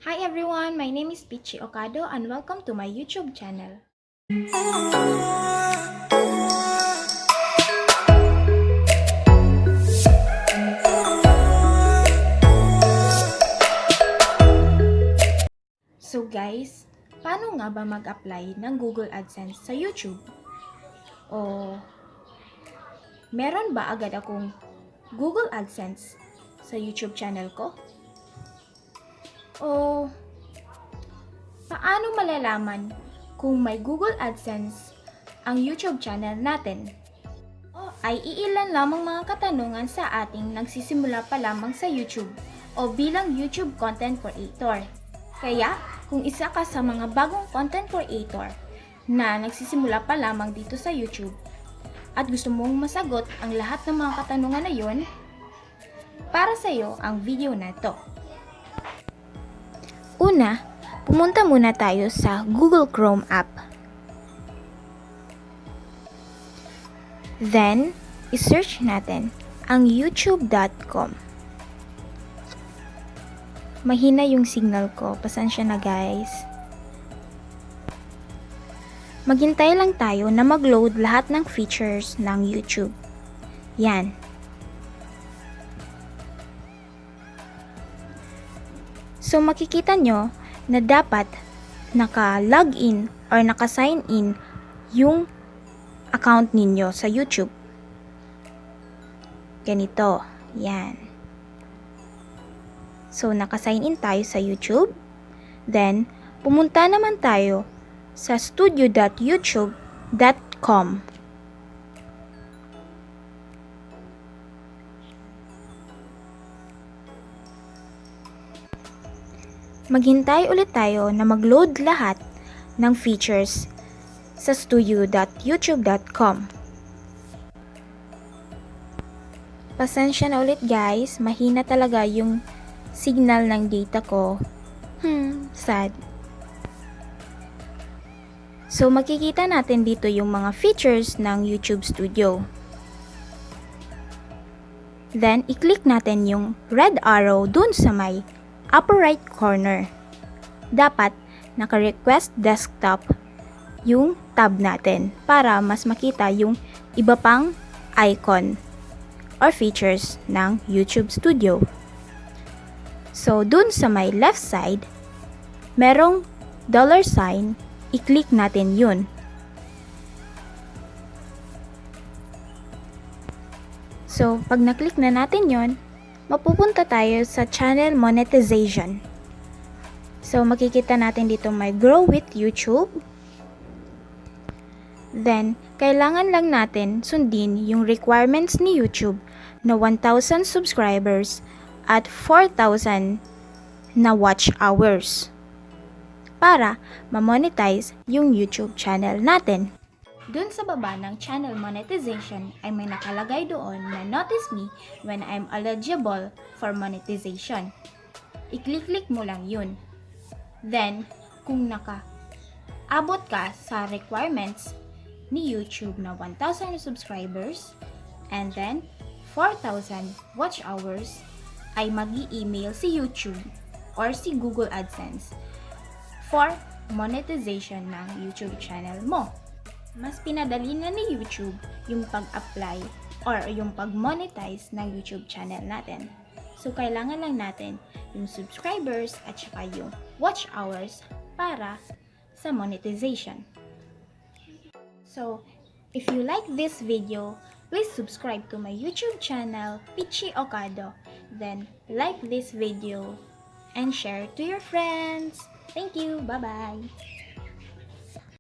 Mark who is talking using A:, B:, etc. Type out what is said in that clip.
A: Hi everyone, my name is Pichi Okado and welcome to my YouTube channel. So guys, paano nga ba mag-apply ng Google Adsense sa YouTube? O meron ba agad akong Google Adsense sa YouTube channel ko? O paano malalaman kung may Google AdSense ang YouTube channel natin? O ay iilan lamang mga katanungan sa ating nagsisimula pa lamang sa YouTube o bilang YouTube content creator. Kaya, kung isa ka sa mga bagong content creator na nagsisimula pa lamang dito sa YouTube at gusto mong masagot ang lahat ng mga katanungan na yon, para sa iyo ang video na to. Una, pumunta muna tayo sa Google Chrome app. Then, i-search natin ang youtube.com. Mahina yung signal ko, pasensya na guys. Maghintay lang tayo na mag-load lahat ng features ng YouTube. Yan. So makikita nyo na dapat naka-login or naka-sign in yung account ninyo sa YouTube. Ganito. Yan. So naka-sign in tayo sa YouTube. Then, pumunta naman tayo sa studio.youtube.com. Maghintay ulit tayo na mag-load lahat ng features sa studio.youtube.com. Pasensya na ulit guys, mahina talaga yung signal ng data ko. Sad. So makikita natin dito yung mga features ng YouTube Studio. Then, i-click natin yung red arrow dun sa may upper right corner. Dapat naka-request desktop yung tab natin para mas makita yung iba pang icon or features ng YouTube Studio. So, dun sa may left side, merong $sign, i-click natin yun. So, pag na-click na natin yun, mapupunta tayo sa channel monetization. So, makikita natin dito may grow with YouTube. Then, kailangan lang natin sundin yung requirements ni YouTube na 1,000 subscribers at 4,000 na watch hours para ma-monetize yung YouTube channel natin. Dun sa baba ng channel monetization ay may nakalagay doon na notice me when I'm eligible for monetization. I-click mo lang yun. Then, kung naka-abot ka sa requirements ni YouTube na 1,000 subscribers and then 4,000 watch hours, ay mag-i-email si YouTube or si Google AdSense for monetization ng YouTube channel mo. Mas pinadali na ni YouTube yung pag-apply or yung pag-monetize ng YouTube channel natin. So, kailangan lang natin yung subscribers at saka yung watch hours para sa monetization. So, if you like this video, please subscribe to my YouTube channel, Pichi Okado. Then, like this video and share to your friends. Thank you. Bye-bye.